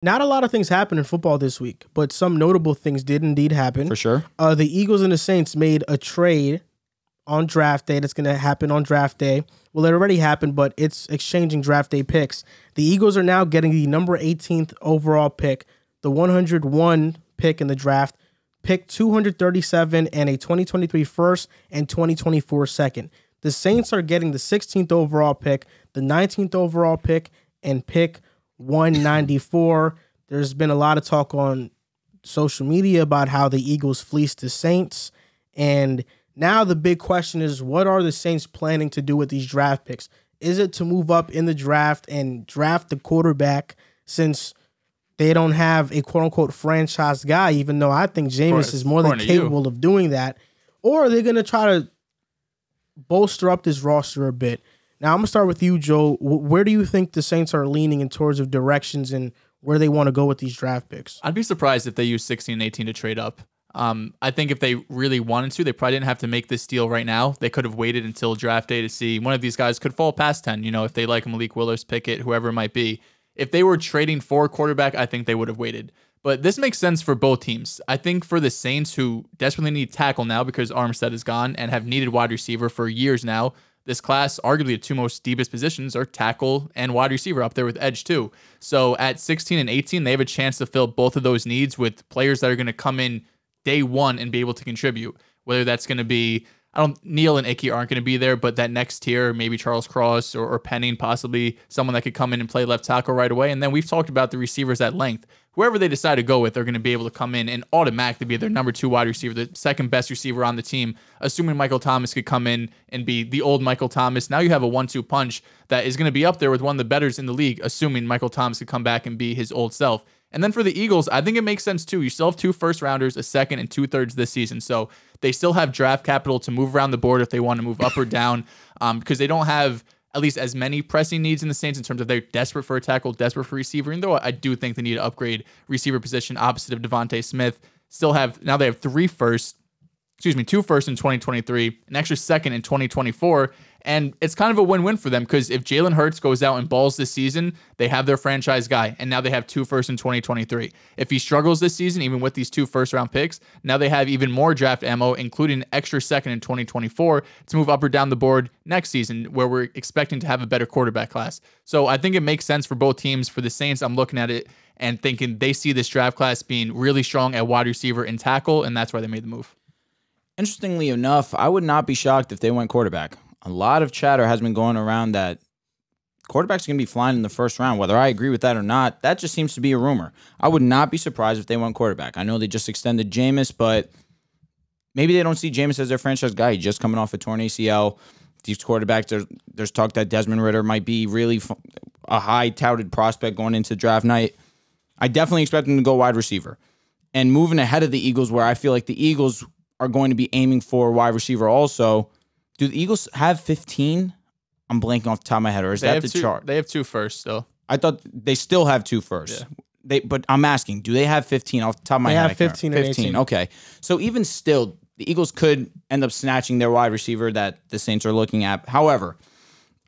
Not a lot of things happened in football this week, but some notable things did indeed happen. For sure. The Eagles and the Saints made a trade on draft day that's going to happen on draft day. Well, it already happened, but it's exchanging draft day picks. The Eagles are now getting the number 18th overall pick, the 101 pick in the draft, pick 237, and a 2023 first and 2024 second. The Saints are getting the 16th overall pick, the 19th overall pick, and pick 194. There's been a lot of talk on social media about how the Eagles fleeced the Saints. And now the big question is, what are the Saints planning to do with these draft picks? Is it to move up in the draft and draft the quarterback, since they don't have a quote-unquote franchise guy, even though I think Jameis is more than capable of doing that? Or are they going to try to bolster up this roster a bit? Now, I'm going to start with you, Joe. Where do you think the Saints are leaning in towards of directions and where they want to go with these draft picks? I'd be surprised if they use 16 and 18 to trade up. I think if they really wanted to, they probably didn't have to make this deal right now. They could have waited until draft day to see one of these guys could fall past 10, if they like Malik Willis, Pickett, whoever it might be. If they were trading for a quarterback, I think they would have waited. But this makes sense for both teams. I think for the Saints, who desperately need tackle now because Armstead is gone and have needed wide receiver for years now, this class, arguably the two most deepest positions are tackle and wide receiver, up there with edge too. So at 16 and 18, they have a chance to fill both of those needs with players that are going to come in day one and be able to contribute. Whether that's going to be, Neal and Icky aren't going to be there, but that next tier, maybe Charles Cross or Penning, possibly someone that could come in and play left tackle right away. And then we've talked about the receivers at length. Whoever they decide to go with, they're going to be able to come in and automatically be their number 2 wide receiver, the second best receiver on the team, assuming Michael Thomas could come in and be the old Michael Thomas. Now you have a 1-2 punch that is going to be up there with one of the betters in the league, assuming Michael Thomas could come back and be his old self. And then for the Eagles, I think it makes sense too. You still have 2 first-rounders, a second, and 2/3 this season. So they still have draft capital to move around the board if they want to move up or down, because they don't have at least as many pressing needs in the Saints in terms of they're desperate for a tackle, desperate for receiver. And though I do think they need to upgrade receiver position opposite of Devontae Smith, now they have 2 firsts in 2023, an extra second in 2024. And it's kind of a win-win for them, because if Jalen Hurts goes out and balls this season, they have their franchise guy, and now they have 2 firsts in 2023. If he struggles this season, even with these 2 first-round picks, now they have even more draft ammo, including an extra second in 2024 to move up or down the board next season, where we're expecting to have a better quarterback class. So I think it makes sense for both teams. For the Saints, I'm looking at it and thinking they see this draft class being really strong at wide receiver and tackle, and that's why they made the move. Interestingly enough, I would not be shocked if they went quarterback. A lot of chatter has been going around that quarterbacks are going to be flying in the first round. Whether I agree with that or not, that just seems to be a rumor. I would not be surprised if they went quarterback. I know they just extended Jameis, but maybe they don't see Jameis as their franchise guy. He's just coming off a torn ACL. These quarterbacks, there's talk that Desmond Ridder might be really a high-touted prospect going into draft night. I definitely expect them to go wide receiver. And moving ahead of the Eagles, where I feel like the Eagles are going to be aiming for wide receiver also. Do the Eagles have 15? I'm blanking off the top of my head, or is that the chart? They have 2 firsts still. I thought they still have 2 firsts. Yeah. But I'm asking, do they have 15 off the top of my head? They have 15 and 18. Okay. So even still, the Eagles could end up snatching their wide receiver that the Saints are looking at. However,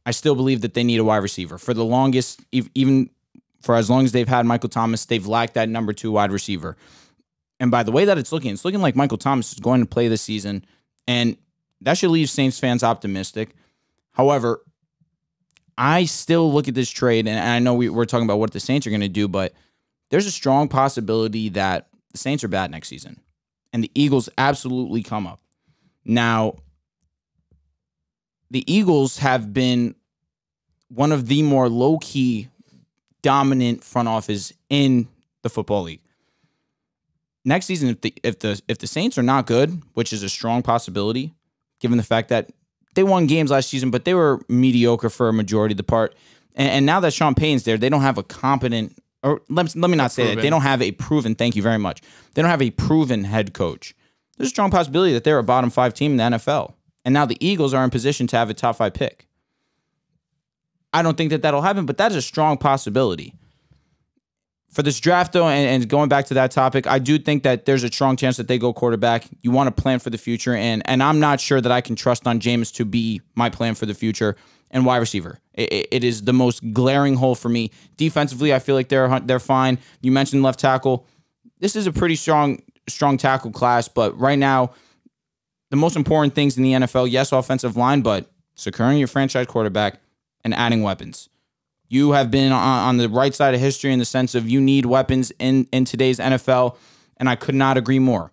I still believe that they need a wide receiver. For the longest, even for as long as they've had Michael Thomas, they've lacked that number 2 wide receiver. And by the way that it's looking like Michael Thomas is going to play this season, and that should leave Saints fans optimistic. However, I still look at this trade, and I know we're talking about what the Saints are going to do, but there's a strong possibility that the Saints are bad next season, and the Eagles absolutely come up. Now, the Eagles have been one of the more low-key dominant front office in the football league. Next season, if the Saints are not good, which is a strong possibility, given the fact that they won games last season, but they were mediocre for a majority of the part. And now that Sean Payton's there, they don't have a competent, or let me not say that. They don't have a proven, thank you very much. They don't have a proven head coach. There's a strong possibility that they're a bottom 5 team in the NFL. And now the Eagles are in position to have a top 5 pick. I don't think that that'll happen, but that is a strong possibility. For this draft, though, and going back to that topic, I do think that there's a strong chance that they go quarterback. You want to plan for the future, and I'm not sure that I can trust on Jameis to be my plan for the future. And wide receiver, it is the most glaring hole for me. Defensively, I feel like they're fine. You mentioned left tackle. This is a pretty strong tackle class, but right now, the most important things in the NFL, yes, offensive line, but securing your franchise quarterback and adding weapons. You have been on the right side of history in the sense of you need weapons in today's NFL, and I could not agree more.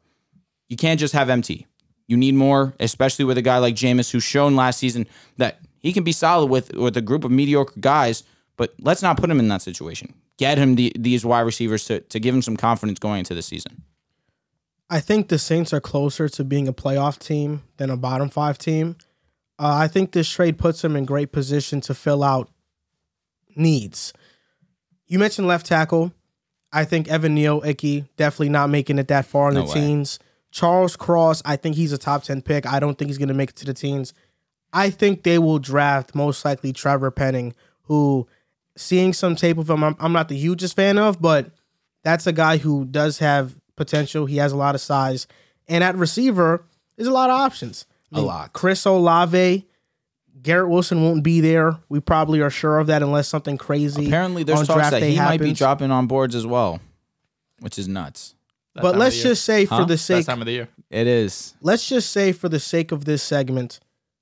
You can't just have MT. You need more, especially with a guy like Jameis, who's shown last season that he can be solid with a group of mediocre guys, but let's not put him in that situation. Get him these wide receivers to give him some confidence going into the season. I think the Saints are closer to being a playoff team than a bottom 5 team. I think this trade puts them in great position to fill out needs. You mentioned left tackle. I think Evan Neal, Icky, definitely not making it that far in the teens. Charles Cross, I think he's a top 10 pick. I don't think he's going to make it to the teens. I think they will draft most likely Trevor Penning, who, seeing some tape of him, I'm not the hugest fan of, but that's a guy who does have potential. He has a lot of size. And at receiver, there's a lot of options. A lot. Chris Olave, Garrett Wilson won't be there. We probably are sure of that unless something crazy. Apparently, there's talks that he might be dropping on boards as well, which is nuts. But let's just say for the sake... Best time of the year. It is. Let's just say for the sake of this segment,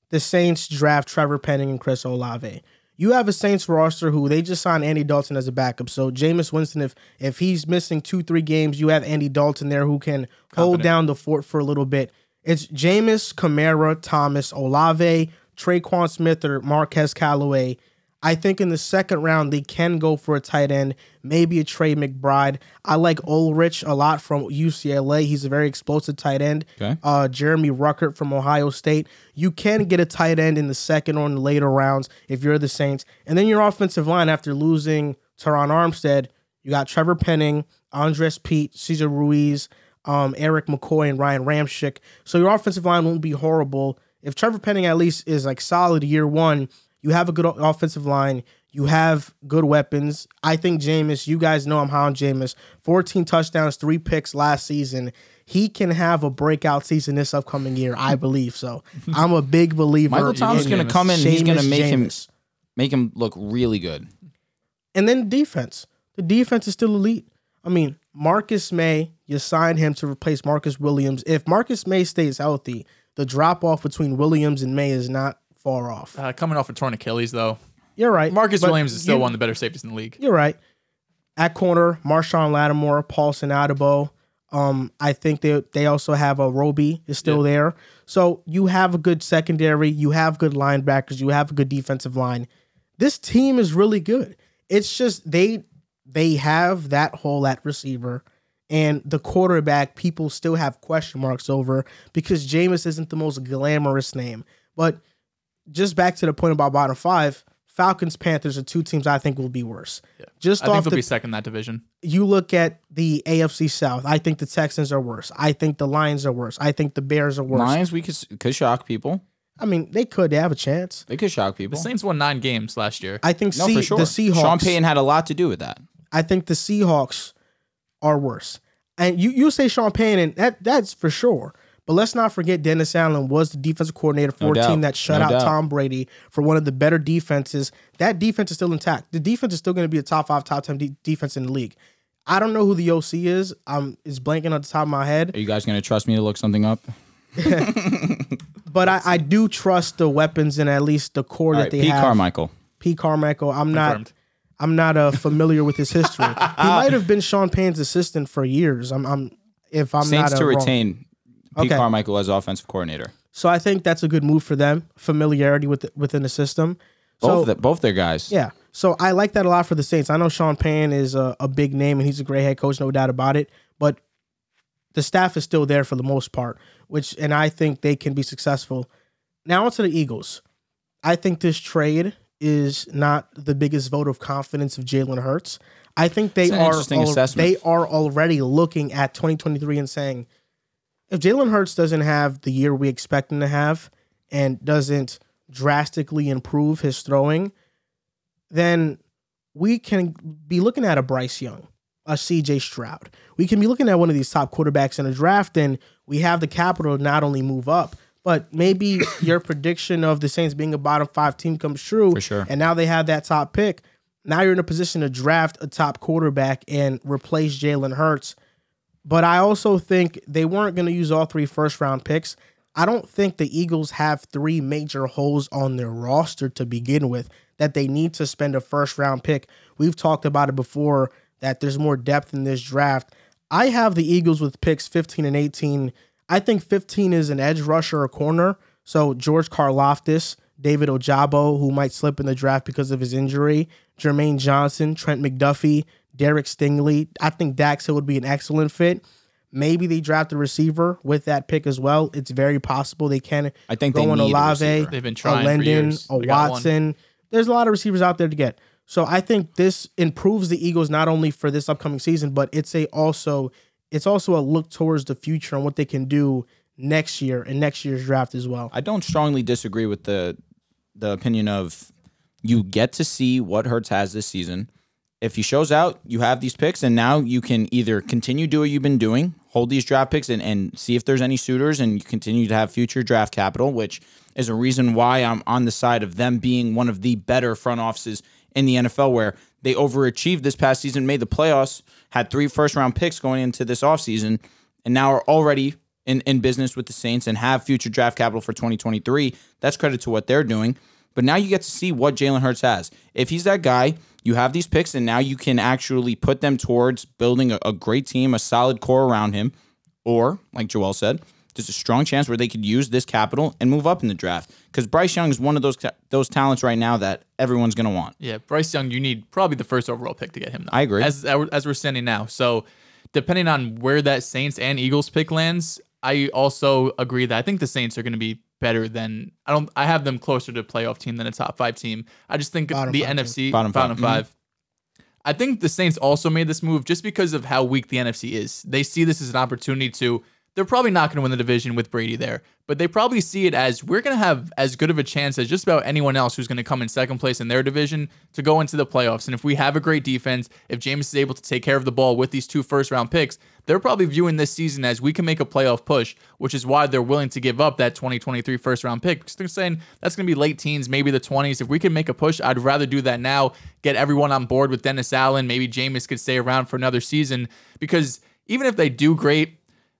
the Saints draft Trevor Penning and Chris Olave. You have a Saints roster who they just signed Andy Dalton as a backup. So Jameis Winston, if he's missing 2-3 games, you have Andy Dalton there who can hold down the fort for a little bit. It's Jameis, Kamara, Thomas, Olave, Traquan Smith, or Marquez Callaway. I think in the second round, they can go for a tight end, maybe a Trey McBride. I like Ulrich a lot from UCLA. He's a very explosive tight end. Okay. Jeremy Ruckert from Ohio State. You can get a tight end in the second or in the later rounds if you're the Saints. And then your offensive line, after losing Teron Armstead, you got Trevor Penning, Andres Pete, Cesar Ruiz, Eric McCoy, and Ryan Ramczyk. So your offensive line won't be horrible. If Trevor Penning at least is like solid year one, you have a good offensive line. You have good weapons. I think Jameis, you guys know I'm high on Jameis. 14 touchdowns, 3 picks last season. He can have a breakout season this upcoming year, I believe so. I'm a big believer. Michael Thomas is going to come in. He's going to make him look really good. And then defense. The defense is still elite. I mean, Marcus May, you signed him to replace Marcus Williams. If Marcus May stays healthy, the drop-off between Williams and May is not far off. Coming off a torn Achilles, though. You're right. Marcus Williams is still one of the better safeties in the league. You're right. At corner, Marshawn Lattimore, Paulson Adebo. I think they also have a Roby is still there. So you have a good secondary. You have good linebackers. You have a good defensive line. This team is really good. It's just they have that hole at receiver. And the quarterback, people still have question marks over because Jameis isn't the most glamorous name. But just back to the point about bottom 5, Falcons, Panthers are 2 teams I think will be worse. Yeah. Just I think they'll be second in that division. You look at the AFC South. I think the Texans are worse. I think the Lions are worse. I think the Bears are worse. Lions, we could shock people. I mean, they could. They have a chance. They could shock people. The Saints won 9 games last year. I think for sure. the Seahawks. Sean Payton had a lot to do with that. I think the Seahawks are worse. And you say Sean Payton, and that's for sure. But let's not forget Dennis Allen was the defensive coordinator for a team that shut out Tom Brady for one of the better defenses. That defense is still intact. The defense is still going to be a top 5, top 10 defense in the league. I don't know who the OC is. It's blanking on the top of my head. Are you guys going to trust me to look something up? But I do trust the weapons and at least the core that they have. Pete Carmichael. I'm not familiar with his history. He might have been Sean Payton's assistant for years. Saints to retain Pete Carmichael as offensive coordinator. So I think that's a good move for them. Familiarity within the system. Both their guys. Yeah. So I like that a lot for the Saints. I know Sean Payton is a big name and he's a great head coach, no doubt about it. But the staff is still there for the most part, and I think they can be successful. Now on to the Eagles. I think this trade is not the biggest vote of confidence of Jalen Hurts. I think they are already looking at 2023 and saying, if Jalen Hurts doesn't have the year we expect him to have and doesn't drastically improve his throwing, then we can be looking at a Bryce Young, a CJ Stroud. We can be looking at one of these top quarterbacks in a draft, and we have the capital to not only move up, but maybe your prediction of the Saints being a bottom 5 team comes true. For sure. And now they have that top pick. Now you're in a position to draft a top quarterback and replace Jalen Hurts. But I also think they weren't going to use all 3 first-round picks. I don't think the Eagles have 3 major holes on their roster to begin with that they need to spend a first-round pick. We've talked about it before that there's more depth in this draft. I have the Eagles with picks 15 and 18. I think 15 is an edge rusher or corner. So George Karlaftis, David Ojabo, who might slip in the draft because of his injury, Jermaine Johnson, Trent McDuffie, Derek Stingley. I think Dax Hill would be an excellent fit. Maybe they draft a receiver with that pick as well. It's very possible they can. I think go they on need Olave, a receiver. They've been a trying for Lendon, years. a They got Watson. There's a lot of receivers out there to get. So I think this improves the Eagles not only for this upcoming season, but it's also a look towards the future and what they can do next year and next year's draft as well. I don't strongly disagree with the opinion of you get to see what Hurts has this season. If he shows out, you have these picks, and now you can either continue do what you've been doing, hold these draft picks and see if there's any suitors, and you continue to have future draft capital, which is a reason why I'm on the side of them being one of the better front offices in the NFL, where they overachieved this past season, made the playoffs, had 3 first-round picks going into this offseason, and now are already in business with the Saints and have future draft capital for 2023. That's credit to what they're doing. But now you get to see what Jalen Hurts has. If he's that guy, you have these picks, and now you can actually put them towards building a great team, a solid core around him. Or, like Joel said, there's a strong chance where they could use this capital and move up in the draft. Because Bryce Young is one of those talents right now that everyone's going to want. Yeah, Bryce Young, you need probably the first overall pick to get him, though. I agree. As we're standing now. So depending on where that Saints and Eagles pick lands, I also agree that I think the Saints are going to be better than I have them closer to a playoff team than a top 5 team. I just think Bottom the 5 NFC team. bottom 5. Mm-hmm. I think the Saints also made this move just because of how weak the NFC is. They see this as an opportunity to. They're probably not going to win the division with Brady there, but they probably see it as we're going to have as good of a chance as just about anyone else who's going to come in second place in their division to go into the playoffs. And if we have a great defense, if Jameis is able to take care of the ball with these 2 first-round picks, they're probably viewing this season as we can make a playoff push, which is why they're willing to give up that 2023 first-round pick, because they're saying that's going to be late teens, maybe the 20s. If we can make a push, I'd rather do that now, get everyone on board with Dennis Allen. Maybe Jameis could stay around for another season, because even if they do great,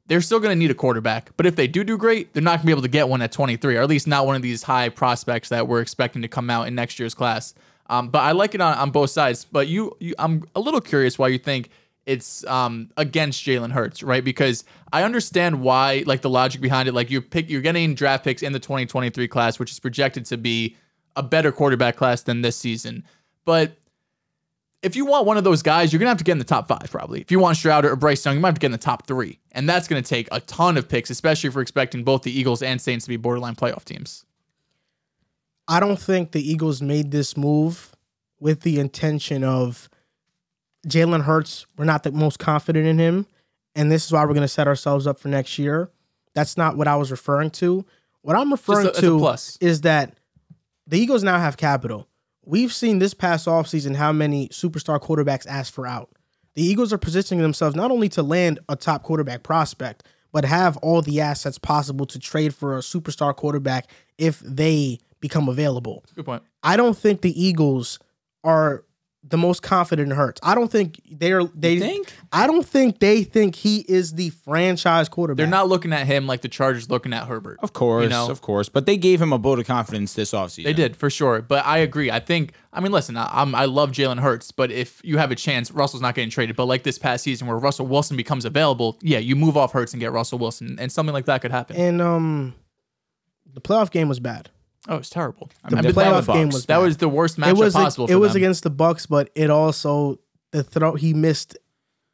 they're still going to need a quarterback. But if they do great, they're not going to be able to get one at 23, or at least not one of these high prospects that we're expecting to come out in next year's class. But I like it on both sides. But I'm a little curious why you think it's against Jalen Hurts, right? Because I understand why, like the logic behind it. Like you're getting draft picks in the 2023 class, which is projected to be a better quarterback class than this season. But if you want one of those guys, you're going to have to get in the top 5 probably. If you want Stroud or Bryce Young, you might have to get in the top 3. And that's going to take a ton of picks, especially if we're expecting both the Eagles and Saints to be borderline playoff teams. I don't think the Eagles made this move with the intention of Jalen Hurts. We're not the most confident in him, and this is why we're going to set ourselves up for next year. That's not what I was referring to. What I'm referring to is that the Eagles now have capital. We've seen this past offseason how many superstar quarterbacks ask for out. The Eagles are positioning themselves not only to land a top quarterback prospect, but have all the assets possible to trade for a superstar quarterback if they become available. Good point. I don't think the Eagles are the most confident in Hurts. I don't think I don't think they think he is the franchise quarterback. They're not looking at him like the Chargers looking at Herbert. Of course. But they gave him a vote of confidence this offseason. They did, for sure. But I agree. Listen, I love Jalen Hurts, but if you have a chance, Russell's not getting traded. But like this past season where Russell Wilson becomes available, yeah, you move off Hurts and get Russell Wilson, and something like that could happen. And the playoff game was bad. Oh, it's terrible. The playoff game was bad. That was the worst matchup possible for them. It was them. against the Bucks, but it also he missed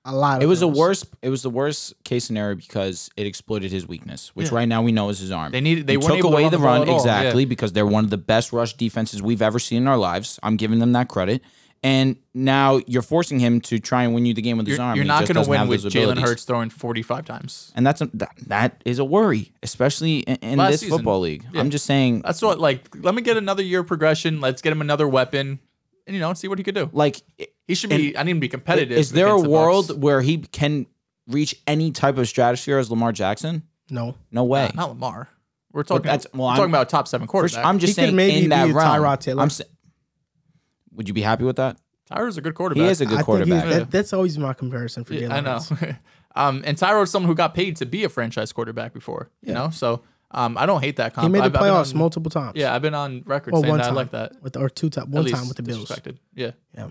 a lot of It was throws. the worst case scenario because it exploited his weakness, which right now we know is his arm. They took away the run exactly because they're one of the best rush defenses we've ever seen in our lives. I'm giving them that credit. And now you're forcing him to try and win you the game with his arm. You're not going to win with Jalen Hurts throwing 45 times. And that is a worry, especially in this season. Football league. Yeah. I'm just saying. That's what, let me get another year of progression. Let's get him another weapon and, see what he could do. He should be. I need him to be competitive. Is there a against the Bucks. world where he can reach any type of stratosphere as Lamar Jackson? No. No way. Not Lamar. We're talking. that's- well, we're talking about a top 7 quarterback. I'm just He could saying maybe in that be a realm. Tyrod Taylor. Would you be happy with that? Tyrod's a good quarterback. He is a good quarterback. That's always my comparison for Jalen I know. Hurts. And Tyrod's someone who got paid to be a franchise quarterback before. You know, so I don't hate that comp. He made the I've been playoffs on- multiple times. Yeah, I've been on record Well, saying one that I time. like that. One time with the Bills. Disrespected. Yeah. Yeah.